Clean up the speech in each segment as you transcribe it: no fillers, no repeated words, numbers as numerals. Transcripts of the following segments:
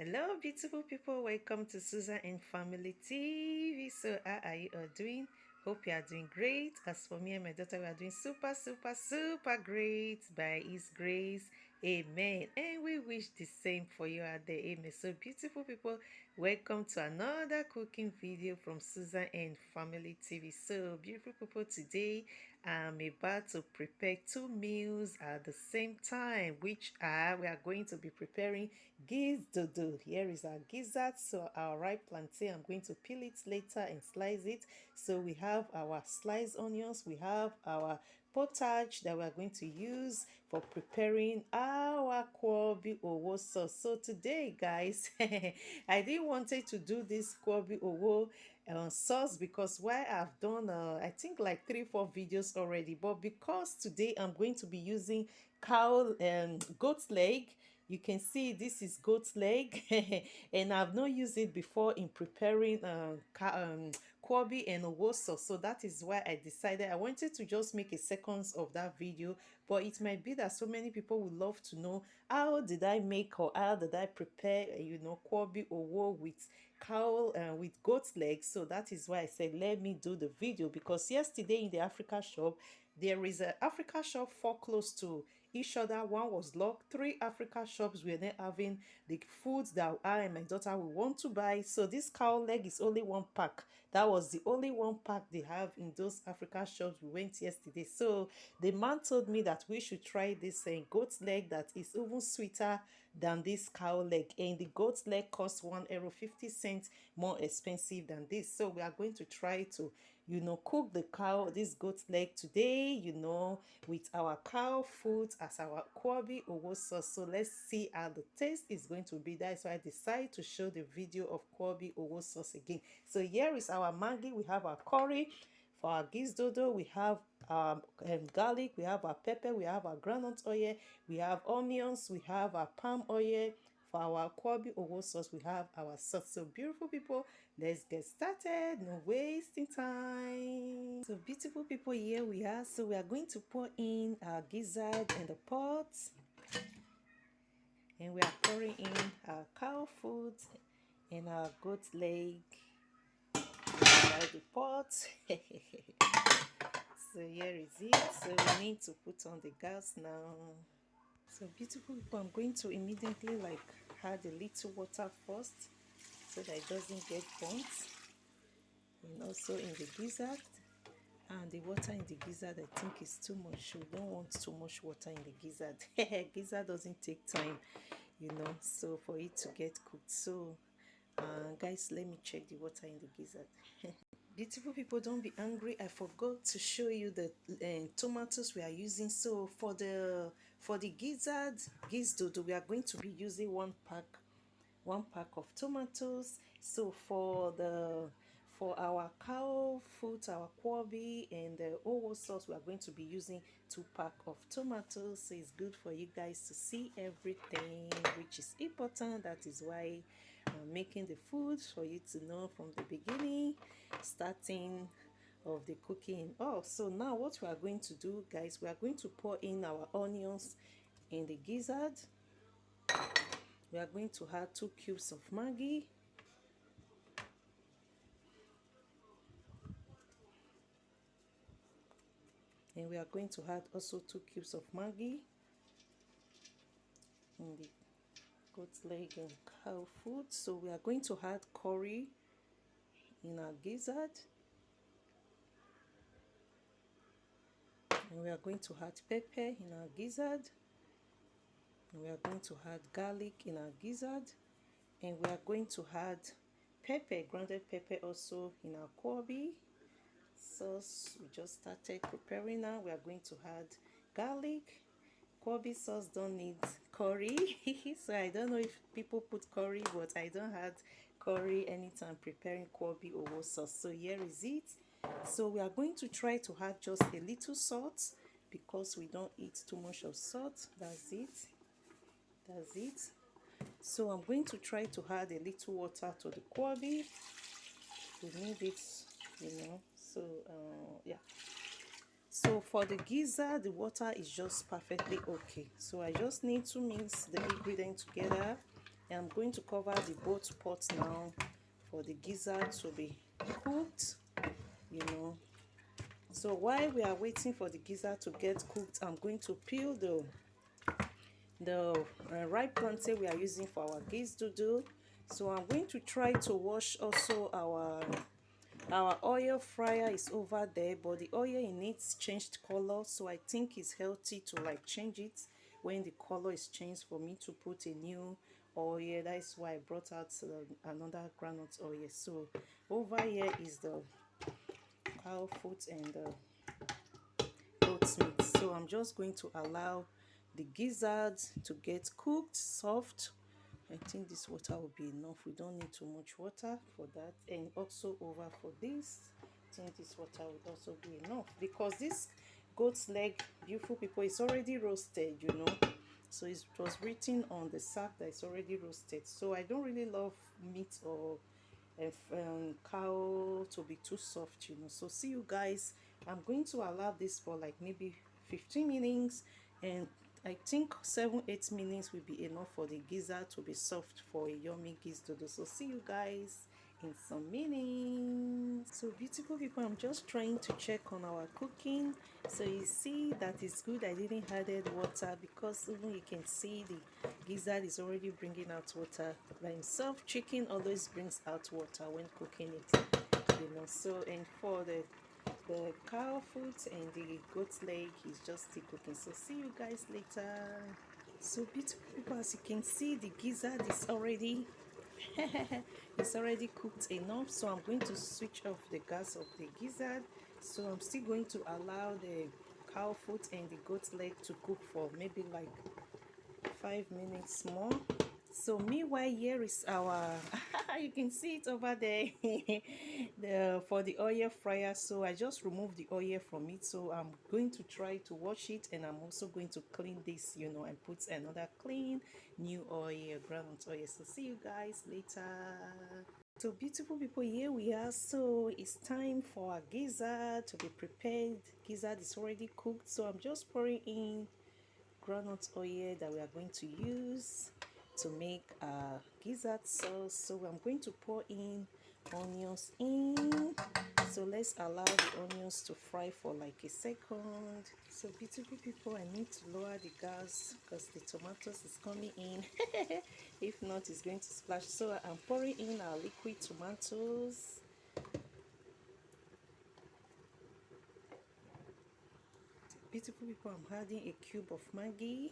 Hello, beautiful people. Welcome to Susan and Family TV. So, how are you all doing? Hope you are doing great. As for me and my daughter, we are doing super great by His grace. Amen. And we wish the same for you out there. Amen. So, beautiful people, welcome to another cooking video from Susan and Family TV. So, beautiful people, today I'm about to prepare two meals at the same time, which are we are going to be preparing Gizdodo. Here is our gizzard. So our ripe plantain, I'm going to peel it later and slice it. So we have our sliced onions, we have our potage that we are going to use for preparing our Nkwobi owo sauce. So today, guys, I didn't wanted to do this Nkwobi owo sauce because why I've done I think like 3-4 videos already, but because today I'm going to be using goat's leg. You can see this is goat's leg and I've not used it before in preparing Nkwobi and owo sauce. So that is why I decided I wanted to just make a seconds of that video, but it might be that so many people would love to know how did I make or how did I prepare Nkwobi owo with goat's legs. So that is why I said let me do the video, because yesterday in the Africa shop there is an Africa shop 4 close to each other. One was locked. 3 Africa shops were not having the foods that I and my daughter will want to buy. So this cow leg is only 1 pack. That was the only 1 pack they have in those Africa shops we went yesterday. So the man told me that we should try this goat's leg that is even sweeter than this cow leg, and the goat's leg costs €1.50 more expensive than this. So we are going to try to cook this goat's leg today, with our cow food as our Nkwobi owo sauce. So let's see how the taste is going to be. That's why I decided to show the video of Nkwobi owo sauce again. So here is our Maggi. We have our curry. For our Gizdodo, we have garlic, we have our pepper, we have our groundnut oil, we have onions, we have our palm oil. For our Nkwobi owo sauce, we have our sauce. So beautiful people, let's get started. No wasting time. So beautiful people, here we are. So we are going to pour in our gizzard in the pot, and we are pouring in our cow food and our goat leg inside the pot. So here is it. So we need to put on the gas now. So beautiful people, I'm going to immediately add a little water first so that it doesn't get burnt. And also in the gizzard, and the water in the gizzard I think is too much. We don't want too much water in the gizzard. Gizzard doesn't take time, so for it to get cooked. So guys, let me check the water in the gizzard. Beautiful people, don't be angry, I forgot to show you the tomatoes we are using. So for the Gizdodo, we are going to be using 1 pack of tomatoes. So for our cow food, our Nkwobi and the owo sauce, we are going to be using 2 pack of tomatoes. So it's good for you guys to see everything, which is important. That is why I'm making the food, for you to know from the beginning, starting of the cooking. So now what we are going to do, guys, we are going to pour in our onions in the gizzard. We are going to add 2 cubes of Maggi. And we are going to add also 2 cubes of Maggi in the goat's leg and cow food. So we are going to add curry in our gizzard. And we are going to add pepper in our gizzard. And we are going to add garlic in our gizzard. And we are going to add pepper, grounded pepper, also in our Nkwobi sauce. We just started preparing now. We are going to add garlic. Nkwobi sauce don't need curry. So I don't know if people put curry, but I don't add curry anytime preparing Nkwobi owo sauce. So here is it. So we are going to try to add just a little salt, because we don't eat too much of salt. That's it. So I'm going to try to add a little water to the Nkwobi. We need it, so yeah. So for the gizzard, the water is just perfectly okay. So I just need to mix the ingredients together And I'm going to cover the both pots now for the gizzard to be cooked, you know. So while we are waiting for the gizzard to get cooked, I'm going to peel the ripe plantain we are using for our gizdodo. So I'm going to try to wash also our oil fryer is over there, but the oil in it changed color, so I think it's healthy to like change it when the color is changed for me to put a new oil. That's why I brought out another groundnut oil. So over here is the Cowfoot and the goat's meat. So I'm just going to allow the gizzards to get cooked soft. I think this water will be enough. We don't need too much water for that. And also over for this, I think this water will also be enough, because this goat's leg, beautiful people, is already roasted, you know. So it was written on the sack that it's already roasted. So I don't really love meat or cow to be too soft, you know. So see you guys. I'm going to allow this for like maybe 15 minutes, and I think 7-8 minutes will be enough for the gizzard to be soft for a yummy gizdodo. So see you guys in some minutes. So beautiful people, I'm just trying to check on our cooking. So you see that it's good I didn't added water, because even you can see the gizzard is already bringing out water by himself. Chicken always brings out water when cooking it, you know. So, and for the cow foot and the goat's leg is just still cooking. So see you guys later. So beautiful people, as you can see, the gizzard is already it's already cooked enough. So I'm going to switch off the gas of the gizzard. So I'm still going to allow the cow foot and the goat's leg to cook for maybe like 5 minutes more. So meanwhile, here is our you can see it over there for the oil fryer. So I just removed the oil from it, so I'm going to try to wash it, and I'm also going to clean this, you know, and put another clean new oil, groundnut oil. So see you guys later. So beautiful people, here we are. So it's time for our gizzard to be prepared. Gizzard is already cooked, so I'm just pouring in groundnut oil that we are going to use to make our gizzard sauce. So I'm going to pour in onions in. So let's allow the onions to fry for like a second. So beautiful people, I need to lower the gas because the tomatoes is coming in. If not, it's going to splash. So I'm pouring in our liquid tomatoes. Beautiful people, I'm adding a cube of Maggi.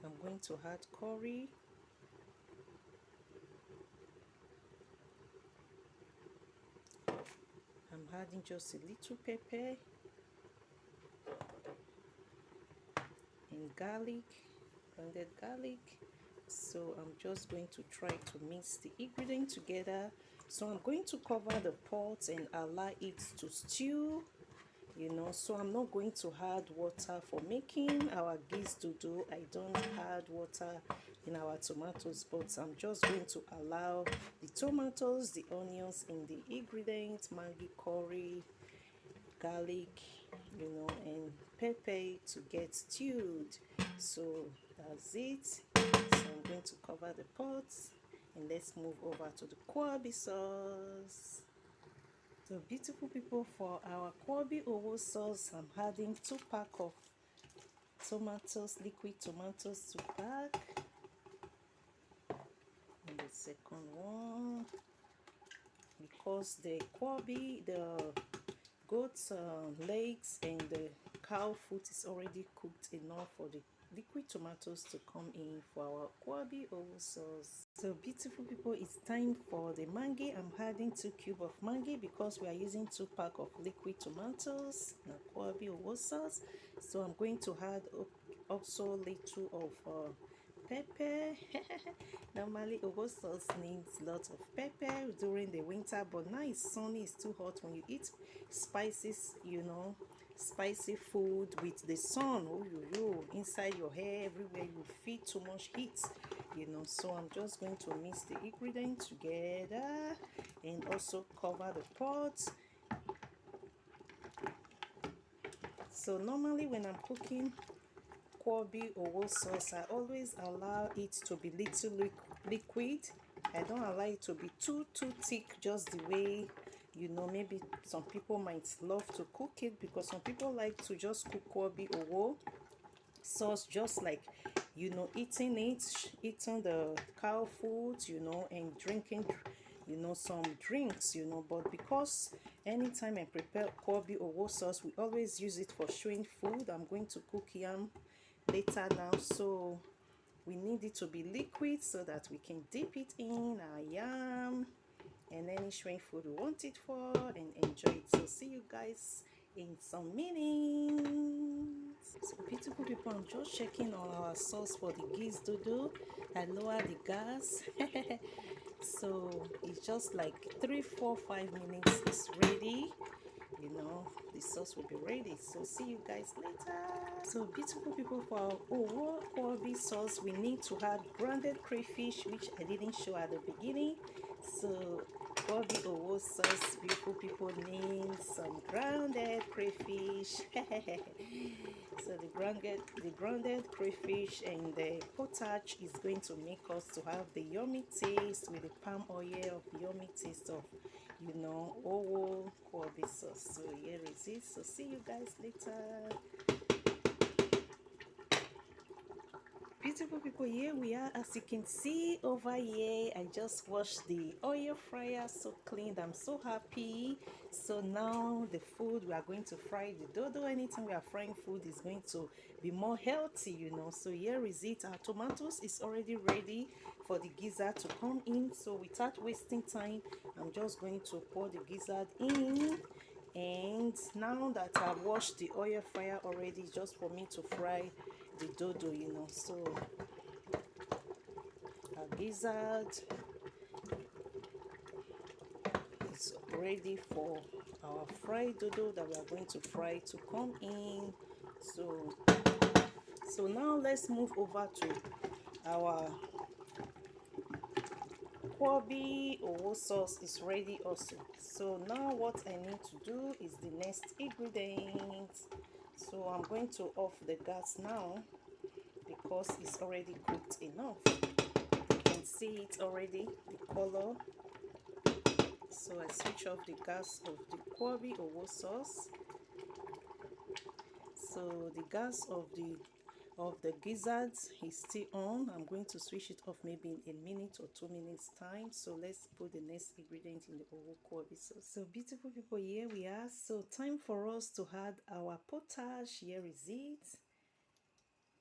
I'm going to add curry. I'm adding just a little pepper and garlic, grounded garlic. So I'm just going to try to mix the ingredients together. So I'm going to cover the pot and allow it to stew, you know. So I'm not going to add water for making our gizdodo. I don't add water in our tomatoes, but I'm just going to allow the tomatoes, the onions, and the ingredients, Maggi, curry, garlic, you know, and pepper to get stewed. So that's it. So I'm going to cover the pot, and let's move over to the Nkwobi sauce. So beautiful people, for our Nkwobi sauce, I'm adding 2 packs of tomatoes, liquid tomatoes, 2 packs. And the second one, because the Nkwobi, the goat's legs and the cow foot is already cooked enough for the liquid tomatoes to come in for our Nkwobi sauce. So beautiful people, it's time for the Maggi. I'm adding 2 cubes of Maggi because we are using 2 packs of liquid tomatoes in Nkwobi sauce. So I'm going to add also little of pepper. Normally Ogo sauce needs lots of pepper during the winter, but now it's sunny, it's too hot. When you eat spices, you know, spicy food with the sun, oh you inside your hair, everywhere, you feel too much heat, you know. So I'm just going to mix the ingredients together and also cover the pot. So normally when I'm cooking Nkwobi owo sauce, I always allow it to be little liquid. I don't allow it to be too thick, just the way, you know, maybe some people might love to cook it, because some people like to just cook Nkwobi owo sauce just like, you know, eating the cow food, you know, and drinking, you know, some drinks, you know. But because anytime I prepare Nkwobi owo sauce, we always use it for showing food. I'm going to cook yam later now, so we need it to be liquid so that we can dip it in our yam and any shrimp food we want it for and enjoy it. So see you guys in some minutes. So beautiful people, I'm just checking on our sauce for the Gizdodo. I lower the gas. So it's just like 3, 4, 5 minutes, it's ready. You know, the sauce will be ready. So see you guys later. So beautiful people, for our Nkwobi sauce, we need to add grounded crayfish, which I didn't show at the beginning. So Nkwobi owo sauce, beautiful people, needs some grounded crayfish. So the grounded crayfish and the potage is going to make us to have the yummy taste with the palm oil of yummy taste of, you know, owo Nkwobi sauce. So here is it. So see you guys later. Beautiful people, here we are. As you can see over here, I just washed the oil fryer so clean. I'm so happy. So now the food we are going to fry, the dodo, anytime we are frying food is going to be more healthy, you know. So here is it. Our tomatoes is already ready for the gizzard to come in. So without wasting time, I'm just going to pour the gizzard in. And now that I've washed the oil fryer already, just for me to fry the dodo, you know. So our gizzard is ready for our fried dodo that we are going to fry to come in. So now let's move over to our Nkwobi owo sauce is ready also. So now what I need to do is the next ingredients. So I'm going to off the gas now because it's already cooked enough. You can see it already, the color. So I switch off the gas of the Nkwobi owo sauce. So the gas of the gizzards is still on. I'm going to switch it off maybe in a minute or 2 minutes time. So let's put the next ingredient in the owo Nkwobi sauce. So beautiful people, here we are. So time for us to add our potage. Here is it.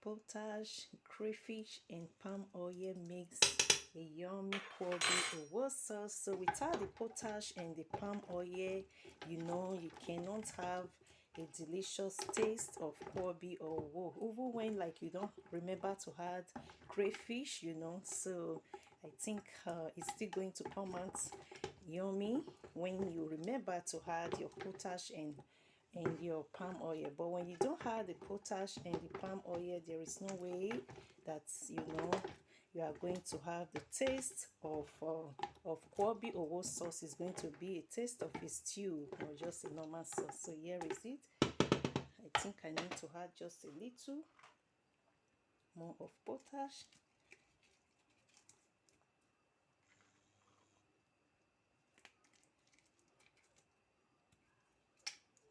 Potage, crayfish and palm oil makes a yummy Nkwobi owo sauce. So without the potage and the palm oil, you know, you cannot have a delicious taste of Nkwobi owo, even when like you don't remember to add crayfish, you know. So I think it's still going to come out yummy when you remember to add your potage and your palm oil. But when you don't have the potage and the palm oil, there is no way that, you know, you are going to have the taste of Nkwobi owo sauce. Is going to be a taste of a stew or just a normal sauce. So here is it. I think I need to add just a little more of potage.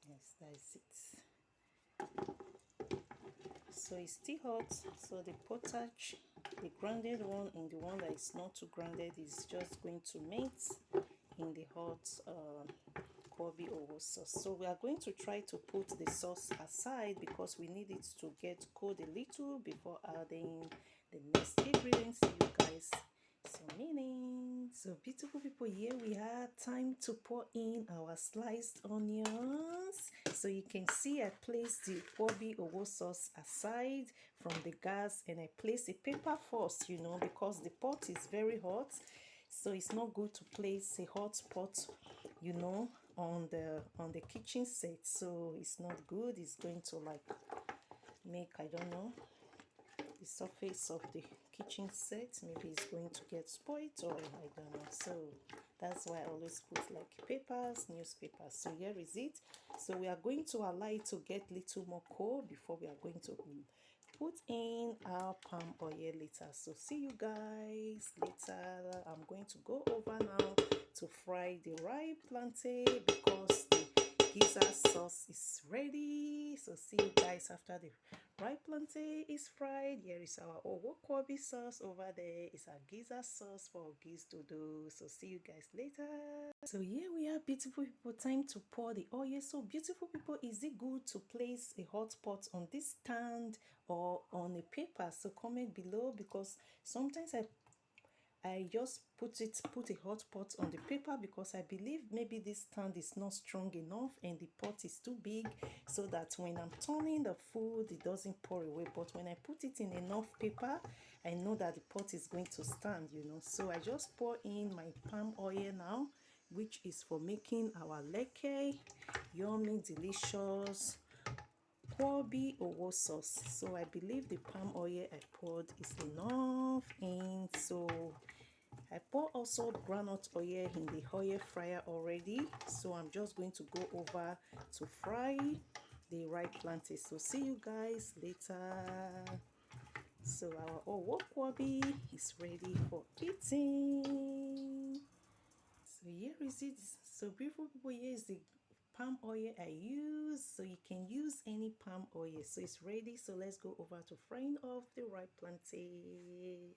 Yes, that's it. So it's still hot. So the potage, the grounded one and the one that is not too grounded, is just going to mate in the hot Nkwobi owo sauce. So we are going to try to put the sauce aside because we need it to get cold a little before adding the next ingredients. See you guys some minutes. So beautiful people, here we have time to pour in our sliced onions. So you can see I placed the Nkwobi owo sauce aside from the gas, and I place a paper first, you know, because the pot is very hot. So it's not good to place a hot pot, you know, on the kitchen set. So it's not good. It's going to like make, I don't know, the surface of the kitchen set, maybe it's going to get spoiled, or I don't know. So that's why I always put like papers, newspapers. So here is it. So we are going to allow it to get little more cold before we are going to put in our palm oil later. So see you guys later. I'm going to go over now to fry the ripe plantain because the gizzard sauce is ready. So see you guys after the ripe plantain is fried. Here is our Nkwobi sauce over there. It's our gizzard sauce for Gizdodo. So see you guys later. So here we are, beautiful people. Time to pour the oil. So beautiful people, is it good to place a hot pot on this stand or on a paper? So comment below, because sometimes I just put a hot pot on the paper because I believe maybe this stand is not strong enough and the pot is too big, so that when I'm turning the food it doesn't pour away. But when I put it in enough paper, I know that the pot is going to stand, you know. So I just pour in my palm oil now, which is for making our leke yummy delicious Nkwobi owo sauce. So I believe the palm oil I poured is enough. And so I pour also groundnut oil in the oil fryer already. So I'm just going to go over to fry the ripe plantain. So see you guys later. So our Nkwobi is ready for eating. So here is it. So beautiful people, here is the palm oil I use. So you can use any palm oil. So it's ready. So let's go over to frying off the ripe plantain.